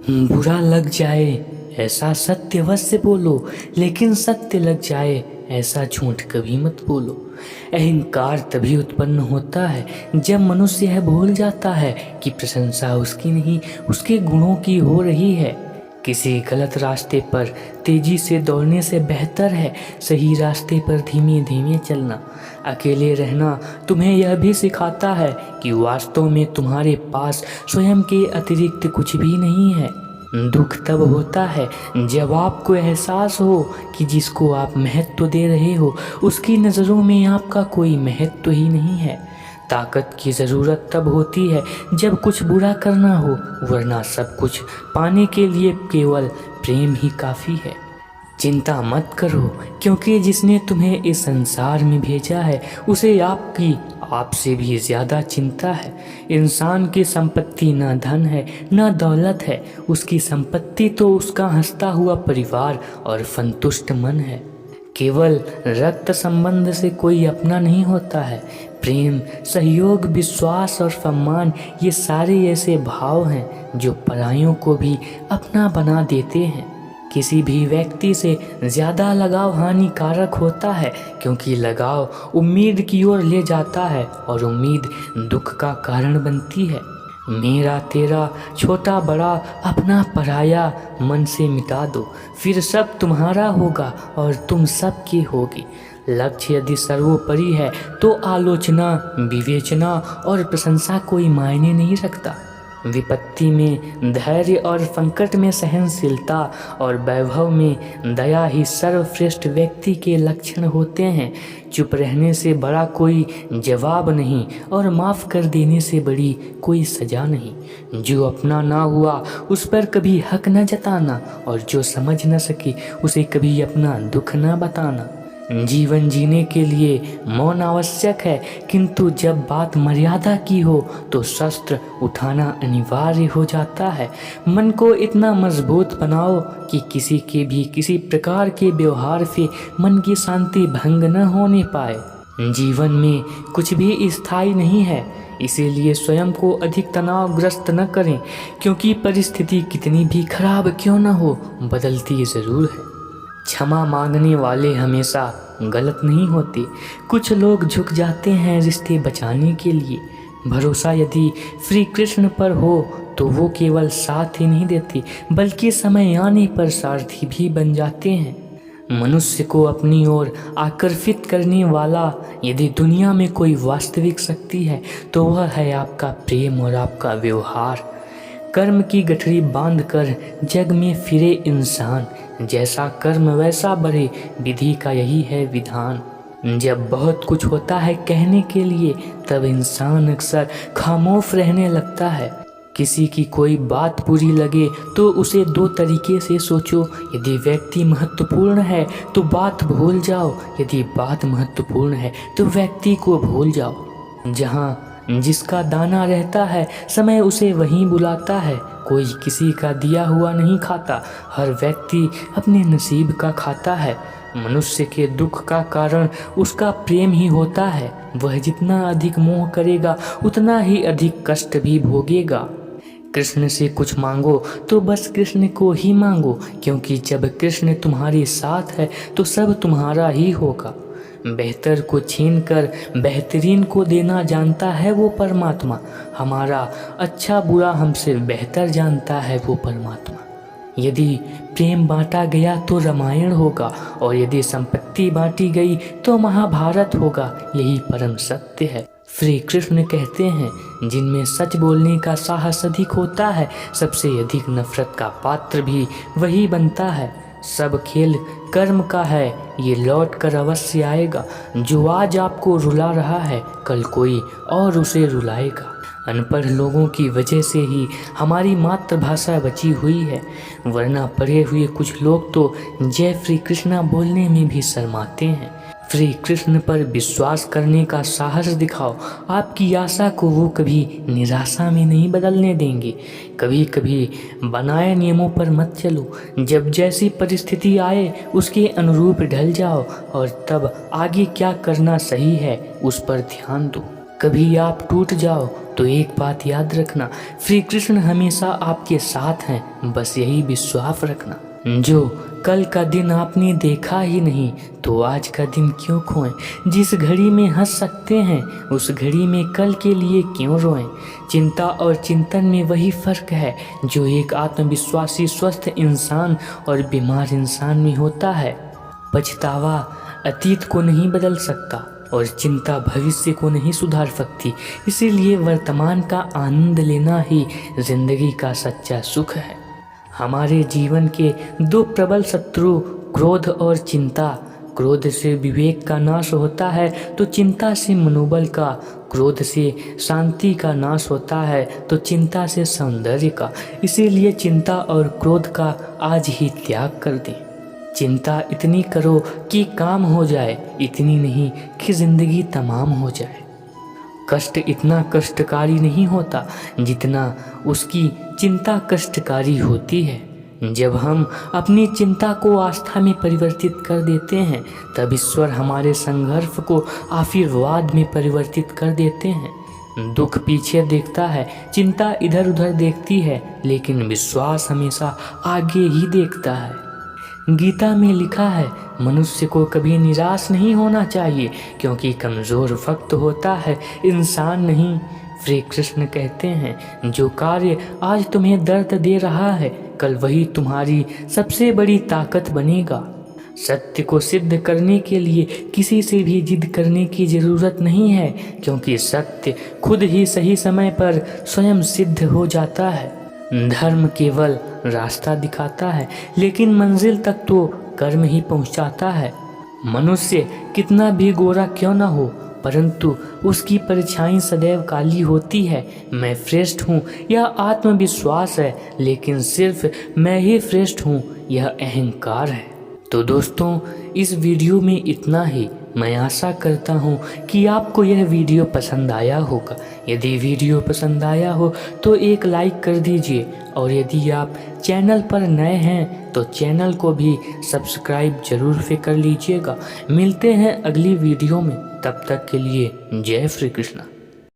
बुरा लग जाए ऐसा सत्य अवश्य बोलो, लेकिन सत्य लग जाए ऐसा झूठ कभी मत बोलो। अहंकार तभी उत्पन्न होता है जब मनुष्य यह भूल जाता है कि प्रशंसा उसकी नहीं, उसके गुणों की हो रही है। किसी गलत रास्ते पर तेजी से दौड़ने से बेहतर है सही रास्ते पर धीमे धीमे चलना। अकेले रहना तुम्हें यह भी सिखाता है कि वास्तव में तुम्हारे पास स्वयं के अतिरिक्त कुछ भी नहीं है। दुख तब होता है जब आपको एहसास हो कि जिसको आप महत्व दे रहे हो उसकी नज़रों में आपका कोई महत्व ही नहीं है। ताकत की ज़रूरत तब होती है जब कुछ बुरा करना हो, वरना सब कुछ पाने के लिए केवल प्रेम ही काफ़ी है। चिंता मत करो, क्योंकि जिसने तुम्हें इस संसार में भेजा है उसे आपसे भी ज़्यादा चिंता है। इंसान की संपत्ति ना धन है ना दौलत है, उसकी संपत्ति तो उसका हंसता हुआ परिवार और संतुष्ट मन है। केवल रक्त संबंध से कोई अपना नहीं होता है। प्रेम, सहयोग, विश्वास और सम्मान ये सारे ऐसे भाव हैं जो परायों को भी अपना बना देते हैं। किसी भी व्यक्ति से ज़्यादा लगाव हानिकारक होता है, क्योंकि लगाव उम्मीद की ओर ले जाता है और उम्मीद दुख का कारण बनती है। मेरा तेरा, छोटा बड़ा, अपना पराया मन से मिटा दो, फिर सब तुम्हारा होगा और तुम सबकी होगी। लक्ष्य यदि सर्वोपरि है तो आलोचना, विवेचना और प्रशंसा कोई मायने नहीं रखता। विपत्ति में धैर्य और संकट में सहनशीलता और वैभव में दया ही सर्वश्रेष्ठ व्यक्ति के लक्षण होते हैं। चुप रहने से बड़ा कोई जवाब नहीं और माफ़ कर देने से बड़ी कोई सज़ा नहीं। जो अपना ना हुआ उस पर कभी हक न जताना, और जो समझ न सके उसे कभी अपना दुख न बताना। जीवन जीने के लिए मौन आवश्यक है, किंतु जब बात मर्यादा की हो तो शस्त्र उठाना अनिवार्य हो जाता है। मन को इतना मजबूत बनाओ कि किसी के भी किसी प्रकार के व्यवहार से मन की शांति भंग न होने पाए। जीवन में कुछ भी स्थायी नहीं है, इसीलिए स्वयं को अधिक तनावग्रस्त न करें, क्योंकि परिस्थिति कितनी भी खराब क्यों न हो, बदलती ज़रूर है। क्षमा मांगने वाले हमेशा गलत नहीं होते। कुछ लोग झुक जाते हैं रिश्ते बचाने के लिए। भरोसा यदि श्री कृष्ण पर हो तो वो केवल साथ ही नहीं देते, बल्कि समय आने पर सारथी भी बन जाते हैं। मनुष्य को अपनी ओर आकर्षित करने वाला यदि दुनिया में कोई वास्तविक शक्ति है तो वह है आपका प्रेम और आपका व्यवहार। कर्म की गठरी बांधकर जग में फिरे इंसान, जैसा कर्म वैसा बढ़े, विधि का यही है विधान। जब बहुत कुछ होता है कहने के लिए तब इंसान अक्सर खामोश रहने लगता है। किसी की कोई बात बुरी लगे तो उसे दो तरीके से सोचो। यदि व्यक्ति महत्वपूर्ण है तो बात भूल जाओ, यदि बात महत्वपूर्ण है तो व्यक्ति को भूल जाओ। जहाँ जिसका दाना रहता है समय उसे वहीं बुलाता है। कोई किसी का दिया हुआ नहीं खाता, हर व्यक्ति अपने नसीब का खाता है। मनुष्य के दुख का कारण उसका प्रेम ही होता है। वह जितना अधिक मोह करेगा उतना ही अधिक कष्ट भी भोगेगा। कृष्ण से कुछ मांगो तो बस कृष्ण को ही मांगो, क्योंकि जब कृष्ण तुम्हारे साथ है तो सब तुम्हारा ही होगा। बेहतर को छीनकर बेहतरीन को देना जानता है वो परमात्मा। हमारा अच्छा बुरा हमसे बेहतर जानता है वो परमात्मा। यदि प्रेम बांटा गया तो रामायण होगा, और यदि संपत्ति बांटी गई तो महाभारत होगा। यही परम सत्य है। श्री कृष्ण कहते हैं, जिनमें सच बोलने का साहस अधिक होता है सबसे अधिक नफरत का पात्र भी वही बनता है। सब खेल कर्म का है, ये लौट कर अवश्य आएगा। जो आज आपको रुला रहा है कल कोई और उसे रुलाएगा। अनपढ़ लोगों की वजह से ही हमारी मातृभाषा बची हुई है, वरना पढ़े हुए कुछ लोग तो जय श्री कृष्णा बोलने में भी शर्माते हैं। श्री कृष्ण पर विश्वास करने का साहस दिखाओ। आपकी आशा को वो कभी निराशा में नहीं बदलने देंगे। कभी कभी बनाए नियमों पर मत चलो। जब जैसी परिस्थिति आए उसके अनुरूप ढल जाओ, और तब आगे क्या करना सही है उस पर ध्यान दो। कभी आप टूट जाओ तो एक बात याद रखना, श्री कृष्ण हमेशा आपके साथ हैं, बस यही विश्वास रखना। जो कल का दिन आपने देखा ही नहीं तो आज का दिन क्यों खोएं। जिस घड़ी में हंस सकते हैं उस घड़ी में कल के लिए क्यों रोएं। चिंता और चिंतन में वही फ़र्क है जो एक आत्मविश्वासी स्वस्थ इंसान और बीमार इंसान में होता है। पछतावा अतीत को नहीं बदल सकता और चिंता भविष्य को नहीं सुधार सकती। इसीलिए वर्तमान का आनंद लेना ही जिंदगी का सच्चा सुख है। हमारे जीवन के दो प्रबल शत्रु क्रोध और चिंता। क्रोध से विवेक का नाश होता है तो चिंता से मनोबल का, क्रोध से शांति का नाश होता है तो चिंता से सौंदर्य का। इसीलिए चिंता और क्रोध का आज ही त्याग कर दें। चिंता इतनी करो कि काम हो जाए, इतनी नहीं कि जिंदगी तमाम हो जाए। कष्ट इतना कष्टकारी नहीं होता जितना उसकी चिंता कष्टकारी होती है। जब हम अपनी चिंता को आस्था में परिवर्तित कर देते हैं तब ईश्वर हमारे संघर्ष को आशीर्वाद में परिवर्तित कर देते हैं। दुख पीछे देखता है, चिंता इधर उधर देखती है, लेकिन विश्वास हमेशा आगे ही देखता है। गीता में लिखा है, मनुष्य को कभी निराश नहीं होना चाहिए क्योंकि कमज़ोर वक्त होता है, इंसान नहीं। श्री कृष्ण कहते हैं, जो कार्य आज तुम्हें दर्द दे रहा है कल वही तुम्हारी सबसे बड़ी ताकत बनेगा। सत्य को सिद्ध करने के लिए किसी से भी जिद करने की ज़रूरत नहीं है क्योंकि सत्य खुद ही सही समय पर स्वयं सिद्ध हो जाता है। धर्म केवल रास्ता दिखाता है लेकिन मंजिल तक तो कर्म ही पहुंचाता है। मनुष्य कितना भी गोरा क्यों ना हो परंतु उसकी परछाई सदैव काली होती है। मैं श्रेष्ठ हूँ यह आत्मविश्वास है, लेकिन सिर्फ मैं ही श्रेष्ठ हूँ यह अहंकार है। तो दोस्तों, इस वीडियो में इतना ही। मैं आशा करता हूँ कि आपको यह वीडियो पसंद आया होगा। यदि वीडियो पसंद आया हो तो एक लाइक कर दीजिए और यदि आप चैनल पर नए हैं तो चैनल को भी सब्सक्राइब जरूर से कर लीजिएगा। मिलते हैं अगली वीडियो में, तब तक के लिए जय श्री कृष्ण।